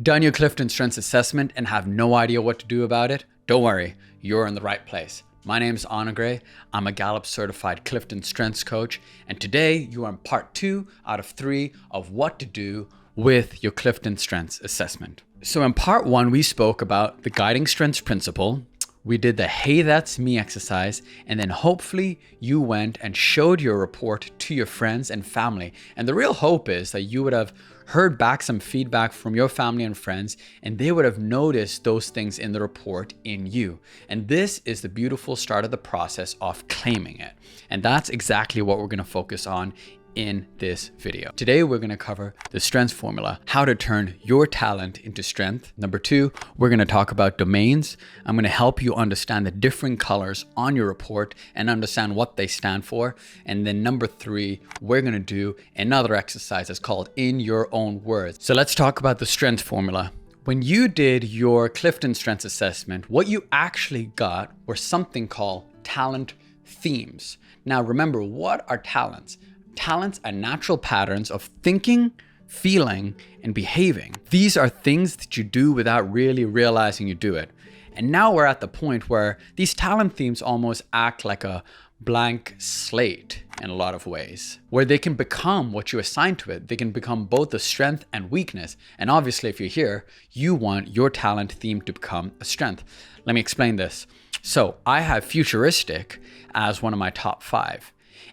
Done your CliftonStrengths assessment and have no idea what to do about it? Don't worry, you're in the right place. My name's Anna Gray. I'm a Gallup certified CliftonStrengths coach, and today you are in part 2 out of 3 of what to do with your CliftonStrengths assessment. So in part 1, we spoke about the guiding strengths principle. We did the "Hey, that's me" exercise, and then hopefully you went and showed your report to your friends and family. And the real hope is that you would have heard back some feedback from your family and friends, and they would have noticed those things in the report in you. And this is the beautiful start of the process of claiming it. And that's exactly what we're going to focus on in this video. Today, we're going to cover the strengths formula, how to turn your talent into strength. Number 2, we're going to talk about domains. I'm going to help you understand the different colors on your report and understand what they stand for. And then number 3, we're going to do another exercise that's called in your own words. So let's talk about the strengths formula. When you did your CliftonStrengths assessment, what you actually got were something called talent themes. Now, remember, what are talents? Talents are natural patterns of thinking, feeling, and behaving. These are things that you do without really realizing you do it. And now we're at the point where these talent themes almost act like a blank slate in a lot of ways, where they can become what you assign to it. They can become both a strength and weakness. And obviously, if you're here, you want your talent theme to become a strength. Let me explain this. So I have futuristic as one of my top 5.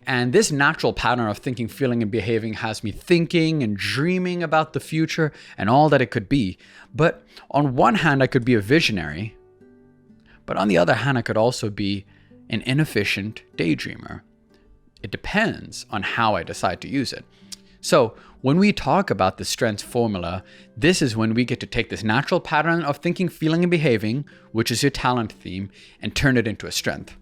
And this natural pattern of thinking, feeling, and behaving has me thinking and dreaming about the future and all that it could be. But on one hand, I could be a visionary. But on the other hand, I could also be an inefficient daydreamer. It depends on how I decide to use it. So when we talk about the strengths formula, this is when we get to take this natural pattern of thinking, feeling, and behaving, which is your talent theme, and turn it into a strength.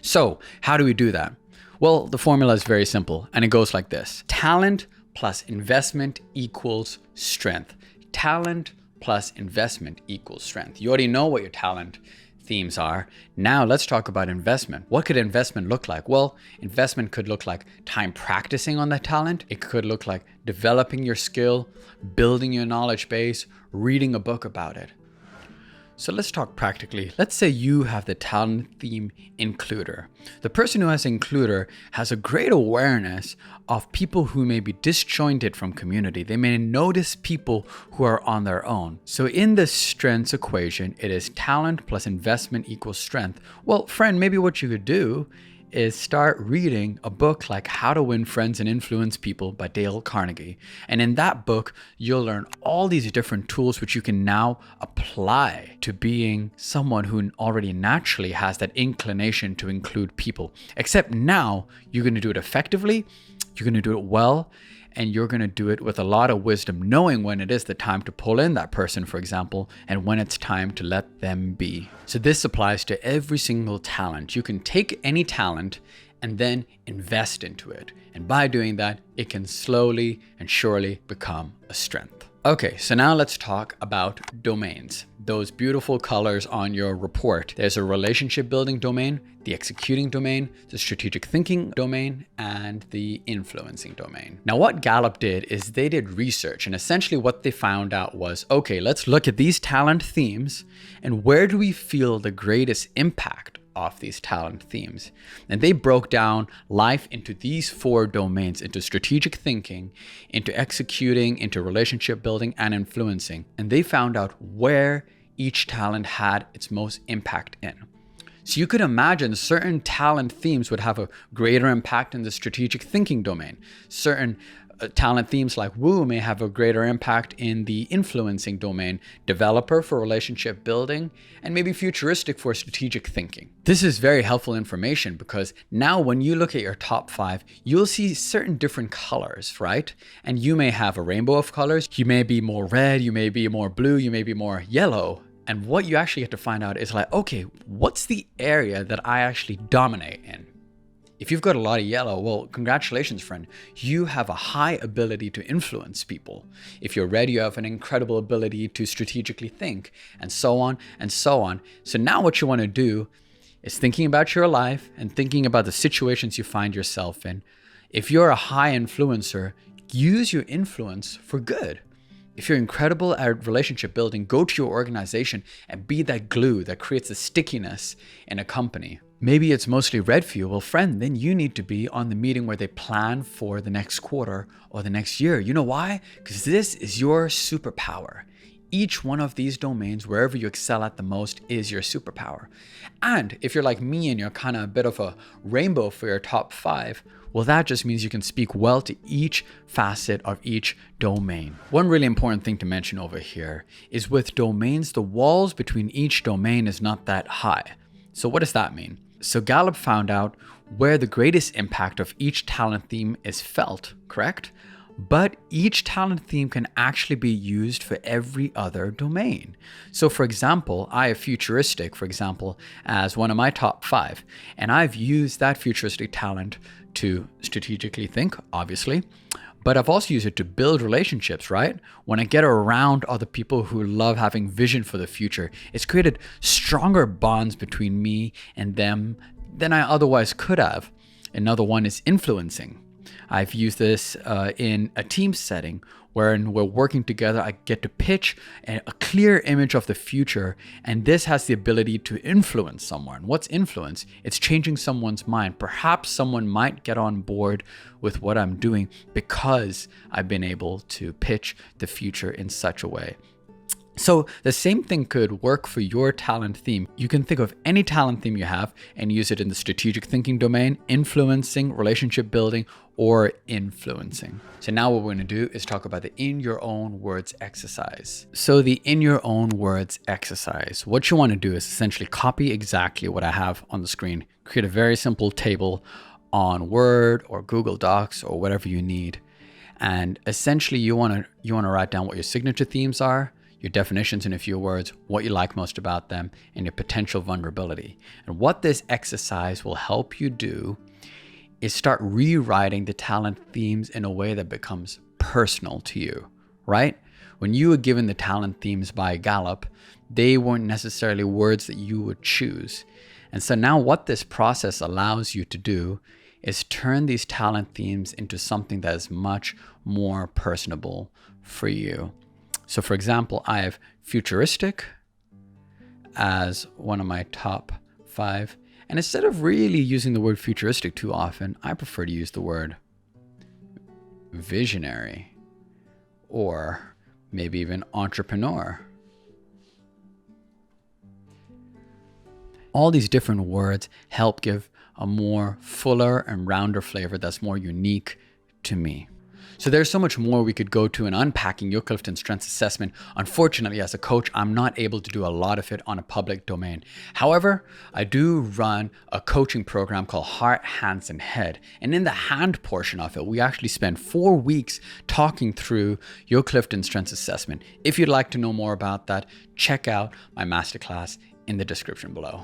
So how do we do that? Well, the formula is very simple, and it goes like this. Talent plus investment equals strength. Talent plus investment equals strength. You already know what your talent themes are. Now let's talk about investment. What could investment look like? Well, investment could look like time practicing on that talent. It could look like developing your skill, building your knowledge base, reading a book about it. So let's talk practically. Let's say you have the talent theme includer. The person who has includer has a great awareness of people who may be disjointed from community. They may notice people who are on their own. So in this strengths equation, it is talent plus investment equals strength. Well, friend, maybe what you could do is start reading a book like How to Win Friends and Influence People by Dale Carnegie. And in that book, you'll learn all these different tools which you can now apply to being someone who already naturally has that inclination to include people. Except now you're going to do it effectively, you're going to do it well, and you're going to do it with a lot of wisdom, knowing when it is the time to pull in that person, for example, and when it's time to let them be. So this applies to every single talent. You can take any talent and then invest into it. And by doing that, it can slowly and surely become a strength. Okay, so now let's talk about domains. Those beautiful colors on your report. There's a relationship building domain, the executing domain, the strategic thinking domain, and the influencing domain. Now, what Gallup did is they did research, and essentially what they found out was, okay, let's look at these talent themes and where do we feel the greatest impact of these talent themes. And they broke down life into these 4 domains, into strategic thinking, into executing, into relationship building, and influencing. And they found out where each talent had its most impact in. So you could imagine certain talent themes would have a greater impact in the strategic thinking domain. Certain talent themes like woo may have a greater impact in the influencing domain, developer for relationship building, and maybe futuristic for strategic thinking. This is very helpful information because now when you look at your top 5, you'll see certain different colors, right? And you may have a rainbow of colors. You may be more red, you may be more blue, you may be more yellow. And what you actually have to find out is like, okay, what's the area that I actually dominate in? If you've got a lot of yellow, well, congratulations, friend. You have a high ability to influence people. If you're red, you have an incredible ability to strategically think, and so on and so on. So now what you want to do is thinking about your life and thinking about the situations you find yourself in. If you're a high influencer, use your influence for good. If you're incredible at relationship building, go to your organization and be that glue that creates a stickiness in a company. Maybe it's mostly red for you. Well, friend, then you need to be on the meeting where they plan for the next quarter or the next year. You know why? Because this is your superpower. Each one of these domains, wherever you excel at the most, is your superpower. And if you're like me and you're kind of a bit of a rainbow for your top 5, well, that just means you can speak well to each facet of each domain. One really important thing to mention over here is with domains, the walls between each domain is not that high. So what does that mean? So Gallup found out where the greatest impact of each talent theme is felt, correct? But each talent theme can actually be used for every other domain. So for example, I have futuristic, for example, as one of my top 5, and I've used that futuristic talent to strategically think, obviously, but I've also used it to build relationships, right? When I get around other people who love having vision for the future, it's created stronger bonds between me and them than I otherwise could have. Another one is influencing. I've used this in a team setting wherein we're working together. I get to pitch a clear image of the future, and this has the ability to influence someone. What's influence? It's changing someone's mind. Perhaps someone might get on board with what I'm doing because I've been able to pitch the future in such a way. So the same thing could work for your talent theme. You can think of any talent theme you have and use it in the strategic thinking domain, influencing, relationship building, or influencing. So now what we're going to do is talk about the in your own words exercise. So the in your own words exercise, what you want to do is essentially copy exactly what I have on the screen. Create a very simple table on Word or Google Docs or whatever you need. And essentially you want to write down what your signature themes are, your definitions in a few words, what you like most about them, and your potential vulnerability. And what this exercise will help you do is start rewriting the talent themes in a way that becomes personal to you, right? When you were given the talent themes by Gallup, they weren't necessarily words that you would choose. And so now what this process allows you to do is turn these talent themes into something that is much more personable for you. So for example, I have futuristic as one of my top 5. And instead of really using the word futuristic too often, I prefer to use the word visionary or maybe even entrepreneur. All these different words help give a more fuller and rounder flavor that's more unique to me. So there's so much more we could go to in unpacking your CliftonStrengths assessment. Unfortunately, as a coach, I'm not able to do a lot of it on a public domain. However, I do run a coaching program called Heart, Hands, and Head. And in the hand portion of it, we actually spend 4 weeks talking through your CliftonStrengths assessment. If you'd like to know more about that, check out my masterclass in the description below.